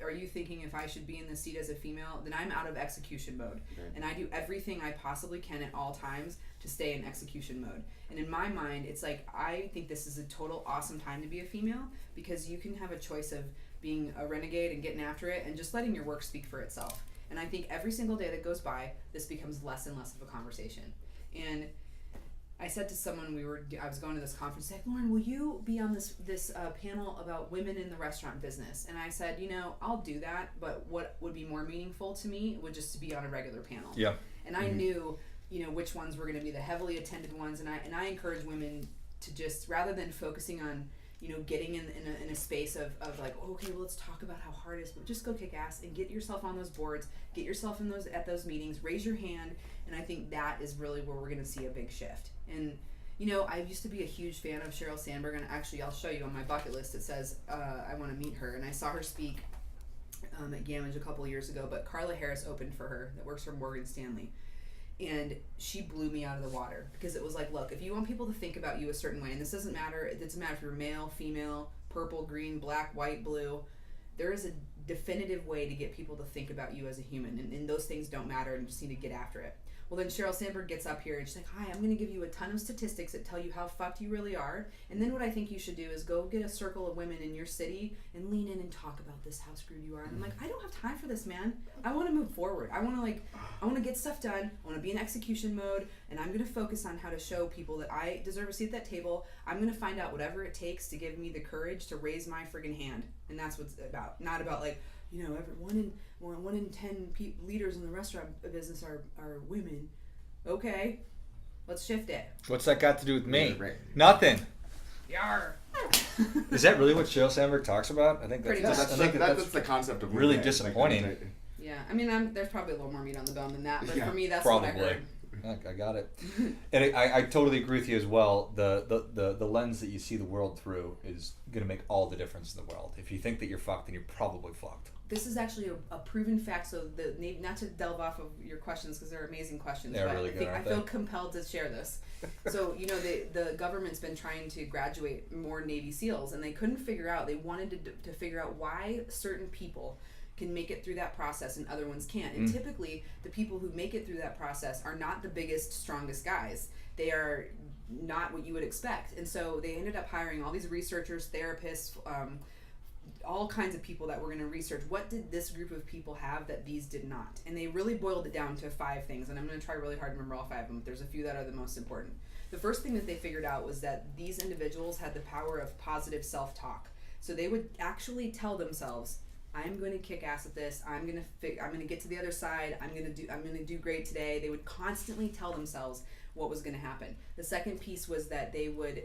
are you thinking if I should be in the seat as a female, then I'm out of execution mode. Okay. And I do everything I possibly can at all times to stay in execution mode. And in my mind, it's like, I think this is a total awesome time to be a female, because you can have a choice of being a renegade and getting after it and just letting your work speak for itself. And I think every single day that goes by, this becomes less and less of a conversation. And I said to someone, I was going to this conference, like, Lauren, will you be on this panel about women in the restaurant business? And I said, I'll do that, but what would be more meaningful to me would just to be on a regular panel. Yeah. And I knew, which ones were going to be the heavily attended ones, and I encourage women to just, rather than focusing on, getting in a space of like, okay, well, let's talk about how hard it is, but just go kick ass and get yourself on those boards, get yourself at those meetings, raise your hand, and I think that is really where we're going to see a big shift. And I used to be a huge fan of Sheryl Sandberg, and actually I'll show you on my bucket list, it says I want to meet her, and I saw her speak at Gamage a couple years ago, but Carla Harris opened for her, that works for Morgan Stanley. And she blew me out of the water, because it was like, look, if you want people to think about you a certain way, and this doesn't matter, it doesn't matter if you're male, female, purple, green, black, white, blue, there is a definitive way to get people to think about you as a human, and those things don't matter, and you just need to get after it. Well, then Sheryl Sandberg gets up here and she's like, hi, I'm going to give you a ton of statistics that tell you how fucked you really are. And then what I think you should do is go get a circle of women in your city and lean in and talk about this, how screwed you are. And I'm like, I don't have time for this, man. I want to move forward. I want to get stuff done. I want to be in execution mode. And I'm going to focus on how to show people that I deserve a seat at that table. I'm going to find out whatever it takes to give me the courage to raise my friggin' hand. And that's what it's about. Not about like, one in 10 leaders in the restaurant business are women. Okay, let's shift it. What's that got to do with me? Yeah, right. Nothing. Yar. Is that really what Sheryl Sandberg talks about? I think Pretty that's much. just, I think That's the concept of really women, disappointing. Like, Yeah, I mean, there's probably a little more meat on the bone than that, but Yeah, for me, that's probably. what I heard. I got it. And I totally agree with you as well. The lens that you see the world through is going to make all the difference in the world. If you think that you're fucked, then you're probably fucked. This is actually a proven fact. So not to delve off of your questions because they're amazing questions, They're but really good, I aren't feel they? compelled to share this. So the government's been trying to graduate more Navy SEALs, and they couldn't figure out. They wanted to figure out why certain people can make it through that process and other ones can't. And typically, the people who make it through that process are not the biggest, strongest guys. They are not what you would expect. And so they ended up hiring all these researchers, therapists, all kinds of people that were going to research what did this group of people have that these did not. And they really boiled it down to 5 things. And I'm going to try really hard to remember all 5 of them, but there's a few that are the most important. The first thing that they figured out was that these individuals had the power of positive self-talk. So they would actually tell themselves, I'm going to kick ass at this. I'm going to get to the other side. I'm going to do great today. They would constantly tell themselves what was going to happen. The second piece was that they would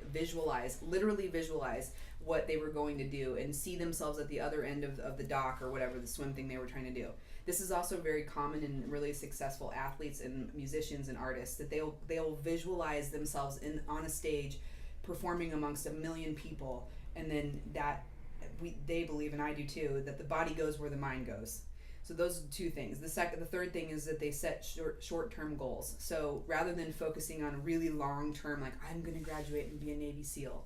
literally visualize what they were going to do and see themselves at the other end of the dock or whatever, the swim thing they were trying to do. This is also very common in really successful athletes and musicians and artists, that they'll visualize themselves on a stage performing amongst 1 million people, and then they believe, and I do too, that the body goes where the mind goes. So those are 2 things. The third thing is that they set short-term goals. So rather than focusing on really long-term, like I'm going to graduate and be a Navy SEAL,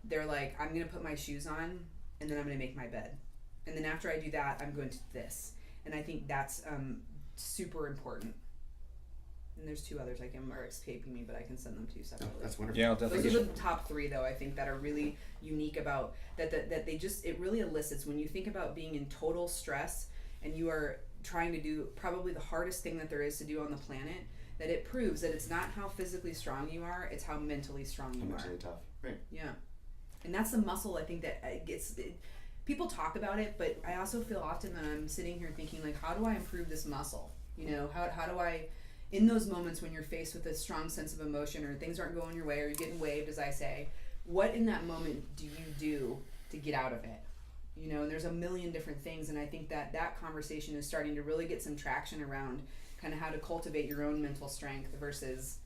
they're like, I'm going to put my shoes on and then I'm going to make my bed. And then after I do that, I'm going to this. And I think that's super important. And there's 2 others are escaping me, but I can send them to you separately. that's wonderful. Yeah, I'll definitely. Those are the top 3, though, I think, that are really unique about that they just, it really elicits when you think about being in total stress and you are trying to do probably the hardest thing that there is to do on the planet, that it proves that it's not how physically strong you are, it's how mentally strong you are. Mentally tough. Right. Yeah. And that's the muscle, I think, that people talk about it, but I also feel often that I'm sitting here thinking, like, how do I improve this muscle? How do I, in those moments when you're faced with a strong sense of emotion or things aren't going your way or you're getting waved, as I say, what in that moment do you do to get out of it? And there's a million different things, and I think that conversation is starting to really get some traction around kind of how to cultivate your own mental strength versus,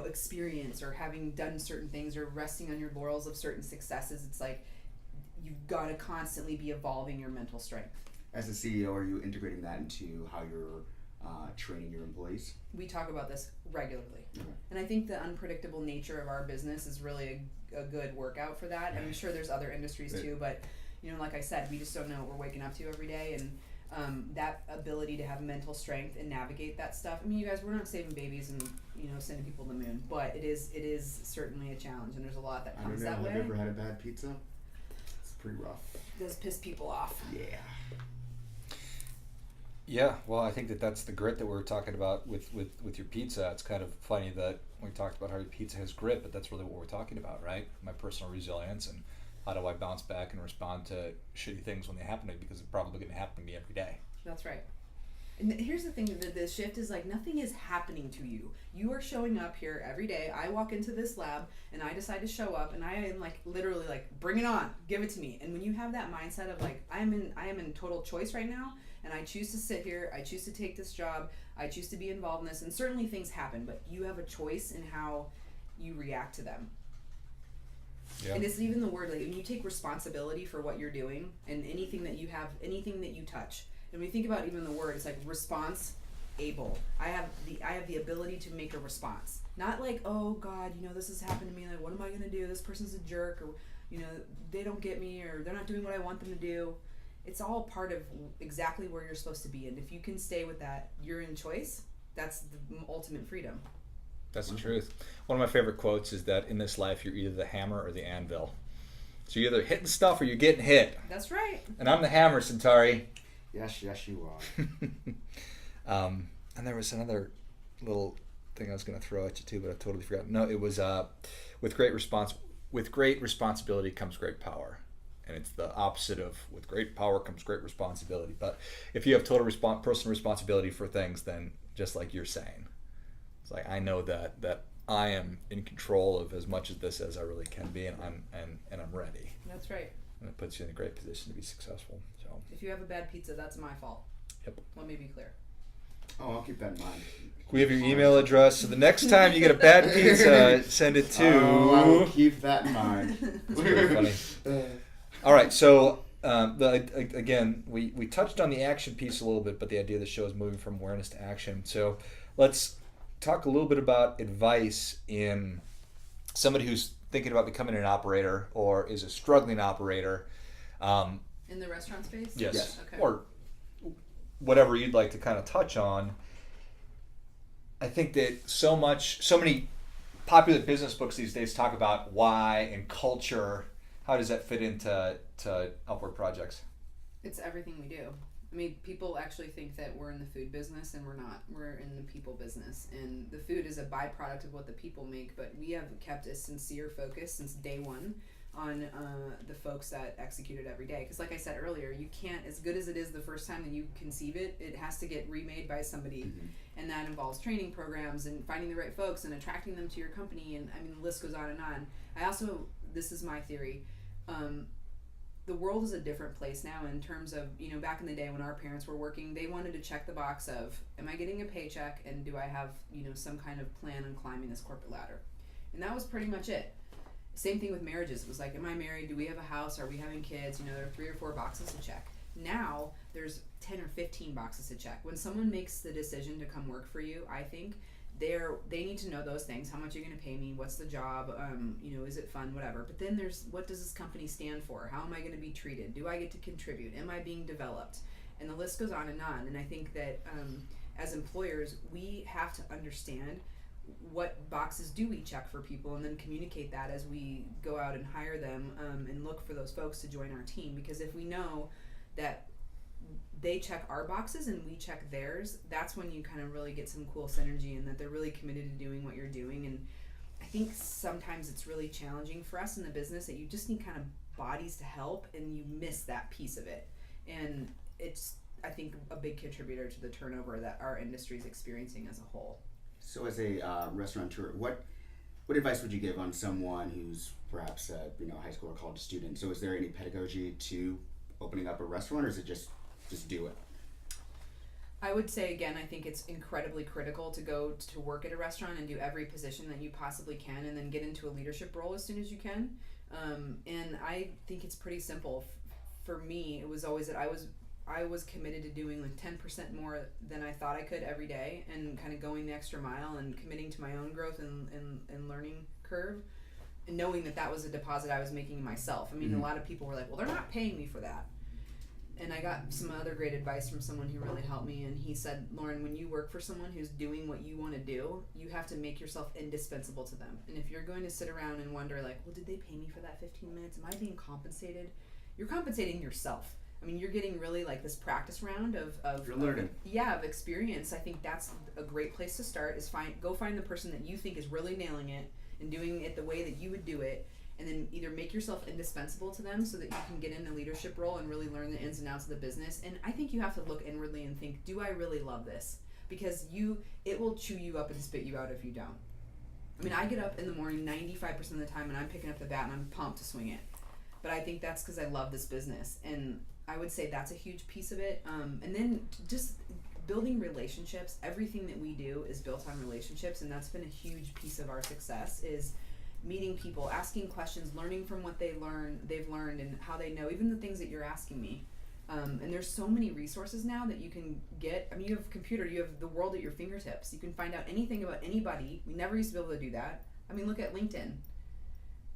experience or having done certain things or resting on your laurels of certain successes. It's like you've got to constantly be evolving your mental strength. As a CEO, are you integrating that into how you're training your employees? We talk about this regularly. Okay. And I think the unpredictable nature of our business is really a good workout for that. And I'm sure there's other industries too, but like I said, we just don't know what we're waking up to every day, and that ability to have mental strength and navigate that stuff. I mean, you guys, we're not saving babies and sending people to the moon, but it is certainly a challenge, and there's a lot that comes that way. Have you ever had a bad pizza? It's pretty rough. It does piss people off. Yeah. Yeah, well, I think that's the grit that we were talking about with your pizza. It's kind of funny that we talked about how your pizza has grit, but that's really what we're talking about, right? My personal resilience and how do I bounce back and respond to shitty things when they happen to me, because it's probably going to happen to me every day. That's right. And here's the thing, the shift is like nothing is happening to you. You are showing up here every day. I walk into this lab and I decide to show up, and I am like literally like, bring it on, give it to me. And when you have that mindset of like, I am in total choice right now, and I choose to sit here, I choose to take this job, I choose to be involved in this, and certainly things happen, but you have a choice in how you react to them. Yeah. And it's even the word, like when you take responsibility for what you're doing and anything that you have, anything that you touch. And when you think about even the word, it's like response able. I have the ability to make a response. Not like, oh God, this has happened to me, like what am I gonna do? This person's a jerk, or they don't get me, or they're not doing what I want them to do. It's all part of exactly where you're supposed to be, and if you can stay with that, you're in choice. That's the ultimate freedom. That's the truth. One of my favorite quotes is that in this life, you're either the hammer or the anvil. So you're either hitting stuff or you're getting hit. That's right. And I'm the hammer, Centauri. Yes, you are. And there was another little thing I was going to throw at you too, but I totally forgot. No, it was with great responsibility comes great power. And it's the opposite of with great power comes great responsibility. But if you have total personal responsibility for things, then just like you're saying, it's like I know that I am in control of as much of this as I really can be, and I'm ready. That's right. And it puts you in a great position to be successful. So If you have a bad pizza, that's my fault. Yep. Let me be clear. Oh, I'll keep that in mind. we have your email address, so the next time you get a bad pizza, send it to. Oh, I will keep that in mind. It's pretty funny. All right, so again, we touched on the action piece a little bit, but the idea of the show is moving from awareness to action. So let's talk a little bit about advice in somebody who's thinking about becoming an operator or is a struggling operator. In the restaurant space? Yes. Okay. Or whatever you'd like to kind of touch on. I think that so many popular business books these days talk about why and culture. How does that fit into Upward Projects? It's everything we do. I mean, people actually think that we're in the food business, and we're not. We're in the people business, and the food is a byproduct of what the people make, but we have kept a sincere focus since day one on the folks that execute it every day. Because like I said earlier, you can't, as good as it is the first time that you conceive it, it has to get remade by somebody. Mm-hmm. And that involves training programs and finding the right folks and attracting them to your company. And I mean, the list goes on and on. I also, this is my theory, the world is a different place now in terms of, back in the day when our parents were working, they wanted to check the box of, am I getting a paycheck and do I have, some kind of plan on climbing this corporate ladder? And that was pretty much it. Same thing with marriages. It was like, am I married? Do we have a house? Are we having kids? There are 3 or 4 boxes to check. Now, there's 10 or 15 boxes to check. When someone makes the decision to come work for you, I think, they need to know those things. How much are you going to pay me? What's the job? Is it fun? Whatever. But then there's, what does this company stand for? How am I going to be treated? Do I get to contribute? Am I being developed? And the list goes on. And I think that as employers, we have to understand what boxes do we check for people, and then communicate that as we go out and hire them and look for those folks to join our team. Because if we know that they check our boxes and we check theirs, that's when you kind of really get some cool synergy, and that they're really committed to doing what you're doing. And I think sometimes it's really challenging for us in the business that you just need kind of bodies to help, and you miss that piece of it. And it's, I think, a big contributor to the turnover that our industry is experiencing as a whole. So as a restaurateur, what advice would you give on someone who's perhaps a high school or college student? So is there any pedagogy to opening up a restaurant, or is it just do it? I would say, again, I think it's incredibly critical to go to work at a restaurant and do every position that you possibly can, and then get into a leadership role as soon as you can. And I think it's pretty simple. For me, it was always that I was committed to doing like 10% more than I thought I could every day, and kind of going the extra mile and committing to my own growth and learning curve, and knowing that was a deposit I was making in myself. I mean, Mm-hmm. A lot of people were like, well, they're not paying me for that. And I got some other great advice from someone who really helped me, and he said, Lauren, when you work for someone who's doing what you want to do, you have to make yourself indispensable to them. And if you're going to sit around and wonder like, well, did they pay me for that 15 minutes? Am I being compensated? You're compensating yourself. I mean, you're getting really like this practice round of You're learning. Of experience. I think that's a great place to start, is go find the person that you think is really nailing it and doing it the way that you would do it, and then either make yourself indispensable to them so that you can get in a leadership role and really learn the ins and outs of the business. And I think you have to look inwardly and think, do I really love this? Because it will chew you up and spit you out if you don't. I mean, I get up in the morning 95% of the time and I'm picking up the bat and I'm pumped to swing it. But I think that's because I love this business. And I would say that's a huge piece of it. And then just building relationships. Everything that we do is built on relationships, and that's been a huge piece of our success, is meeting people, asking questions, learning from what they've learned and how they know, even the things that you're asking me. And there's so many resources now that you can get. I mean, you have a computer, you have the world at your fingertips. You can find out anything about anybody. We never used to be able to do that. I mean, look at LinkedIn.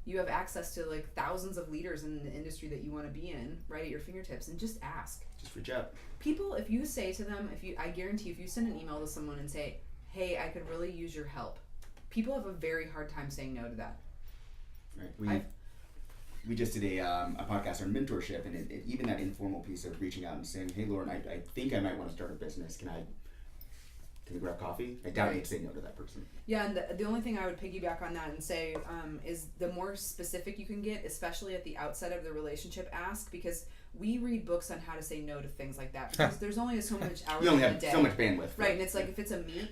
You have access to like thousands of leaders in the industry that you want to be in right at your fingertips, and just ask. Just reach out. People, if you say to them, I guarantee if you send an email to someone and say, hey, I could really use your help, people have a very hard time saying no to that. Right. We just did a podcast on mentorship, and even that informal piece of reaching out and saying, hey, Lauren, I think I might want to start a business. Can can we grab coffee? I doubt you'd say no to that person. Yeah, and the only thing I would piggyback on that and say is the more specific you can get, especially at the outset of the relationship, ask, because we read books on how to say no to things like that, because there's only so much hours You only in have a day. so much bandwidth. Right, and it's like if it's a meet,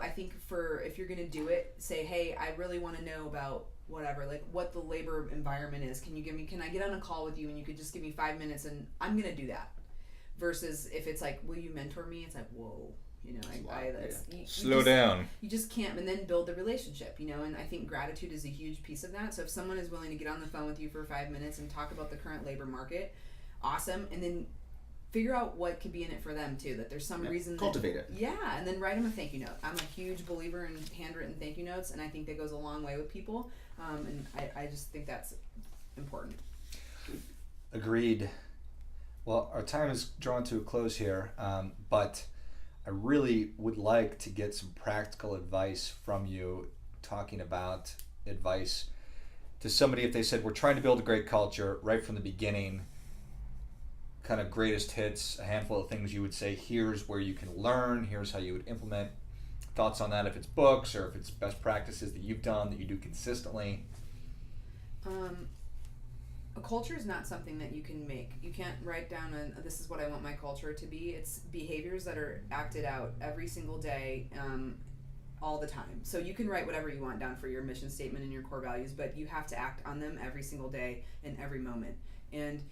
I think if you're going to do it, say, hey, I really want to know about whatever, like what the labor environment is. Can I get on a call with you and you could just give me 5 minutes and I'm going to do that. Versus if it's like, will you mentor me? It's like, whoa. Slow down. You just can't, and then build the relationship, and I think gratitude is a huge piece of that. So if someone is willing to get on the phone with you for 5 minutes and talk about the current labor market, awesome. And then figure out what could be in it for them too, that there's some reason. Cultivate it. Yeah, and then write them a thank you note. I'm a huge believer in handwritten thank you notes, and I think that goes a long way with people. And I just think that's important. Agreed. Well, our time is drawn to a close here, but I really would like to get some practical advice from you, talking about advice to somebody if they said, we're trying to build a great culture right from the beginning, kind of greatest hits, a handful of things you would say, here's where you can learn, here's how you would implement. Thoughts on that, if it's books or if it's best practices that you've done, that you do consistently? A culture is not something that you can make. You can't write down this is what I want my culture to be. It's behaviors that are acted out every single day, all the time. So you can write whatever you want down for your mission statement and your core values, but you have to act on them every single day in every moment. And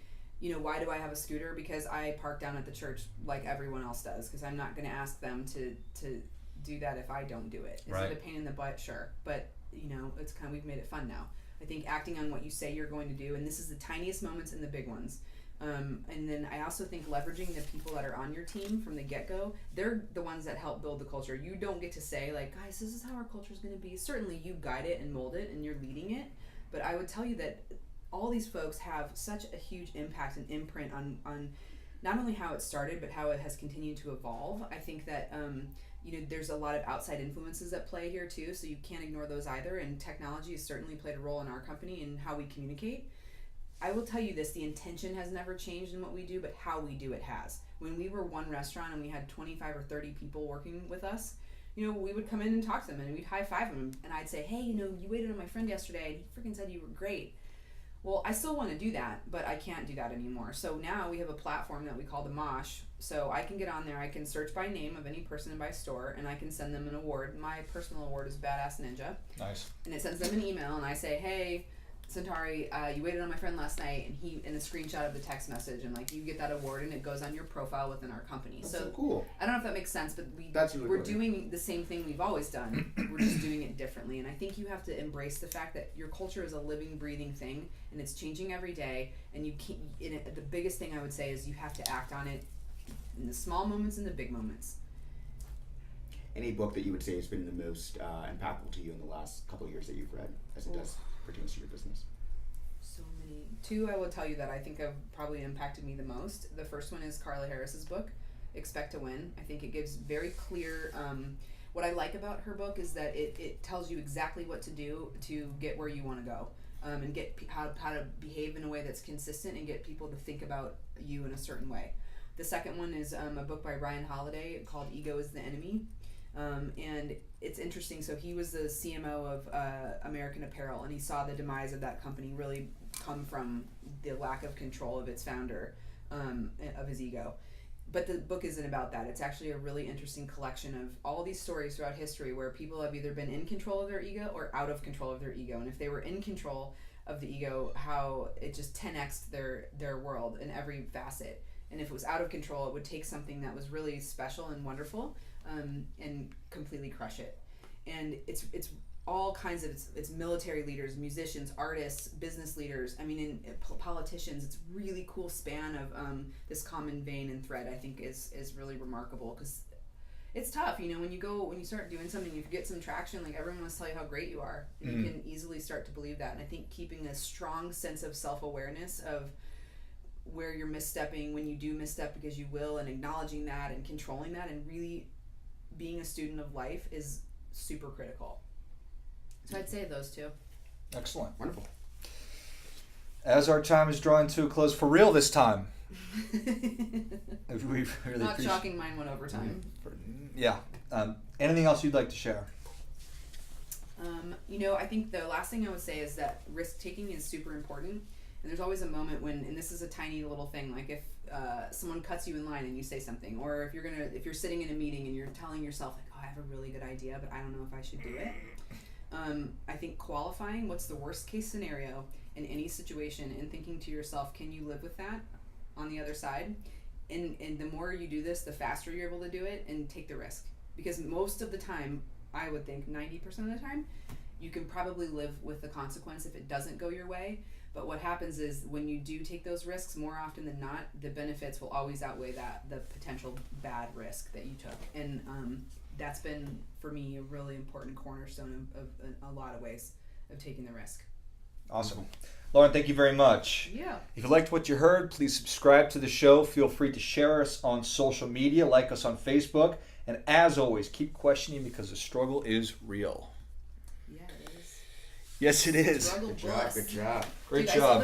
why do I have a scooter? Because I park down at the church like everyone else does, because I'm not going to ask them to do that if I don't do it. Is it a pain in the butt? Sure. But it's we've made it fun now. I think acting on what you say you're going to do, and this is the tiniest moments and the big ones. And then I also think leveraging the people that are on your team from the get-go, they're the ones that help build the culture. You don't get to say, like, guys, this is how our culture is going to be. Certainly you guide it and mold it and you're leading it, but I would tell you that all these folks have such a huge impact and imprint on not only how it started, but how it has continued to evolve. I think that there's a lot of outside influences at play here too, so you can't ignore those either, and technology has certainly played a role in our company and how we communicate. I will tell you this, the intention has never changed in what we do, but how we do it has. When we were one restaurant and we had 25 or 30 people working with us, we would come in and talk to them and we'd high-five them, and I'd say, hey, you waited on my friend yesterday and he freaking said you were great. Well, I still want to do that, but I can't do that anymore. So now we have a platform that we call the Mosh. So I can get on there, I can search by name of any person and by store, and I can send them an award. My personal award is Badass Ninja. Nice. And it sends them an email, and I say, hey, Centauri, you waited on my friend last night, and a screenshot of the text message, and you get that award, and it goes on your profile within our company. That's so cool. I don't know if that makes sense, but Really we're cool. doing the same thing we've always done. We're just doing it differently, and I think you have to embrace the fact that your culture is a living, breathing thing, and it's changing every day. And you can't. The biggest thing I would say is you have to act on it in the small moments and the big moments. Any book that you would say has been the most impactful to you in the last couple of years that you've read, as it does pertains to your business? So many. Two I will tell you that I think have probably impacted me the most. The first one is Carla Harris's book, Expect to Win. I think it gives very clear, what I like about her book is that it tells you exactly what to do to get where you want to go, and get how to behave in a way that's consistent and get people to think about you in a certain way. The second one is a book by Ryan Holiday called Ego is the Enemy. And it's interesting. So he was the CMO of American Apparel, and he saw the demise of that company really come from the lack of control of its founder, of his ego. But the book isn't about that. It's actually a really interesting collection of all these stories throughout history where people have either been in control of their ego or out of control of their ego. And if they were in control of the ego, how it just 10x'd their world in every facet. And if it was out of control, it would take something that was really special and wonderful, and completely crush it. And it's all kinds of, it's military leaders, musicians, artists, business leaders, in politicians. It's really cool span of this common vein and thread, I think is really remarkable, because it's tough, when you start doing something, you get some traction, everyone wants to tell you how great you are, and you can easily start to believe that. And I think keeping a strong sense of self-awareness of where you're misstepping when you do misstep, because you will, and acknowledging that and controlling that and really being a student of life is super critical. So I'd say those two. Excellent. Wonderful. As our time is drawing to a close for real this time. We really Not shocking, mine went overtime. Yeah. Anything else you'd like to share? I think the last thing I would say is that risk taking is super important. And there's always a moment when, and this is a tiny little thing, like if someone cuts you in line and you say something, or if you're sitting in a meeting and you're telling yourself like, oh, I have a really good idea, but I don't know if I should do it. I think qualifying what's the worst case scenario in any situation and thinking to yourself, can you live with that on the other side? And the more you do this, the faster you're able to do it and take the risk. Because most of the time, I would think 90% of the time, you can probably live with the consequence if it doesn't go your way. But what happens is when you do take those risks, more often than not, the benefits will always outweigh the potential bad risk that you took. And that's been, for me, a really important cornerstone of a lot of ways of taking the risk. Awesome. Lauren, thank you very much. Yeah. If you liked what you heard, please subscribe to the show. Feel free to share us on social media, like us on Facebook. And as always, keep questioning because the struggle is real. Yeah, it is. Yes, it is. Struggle Good job. bus. Good job. Great Dude, I saw job. the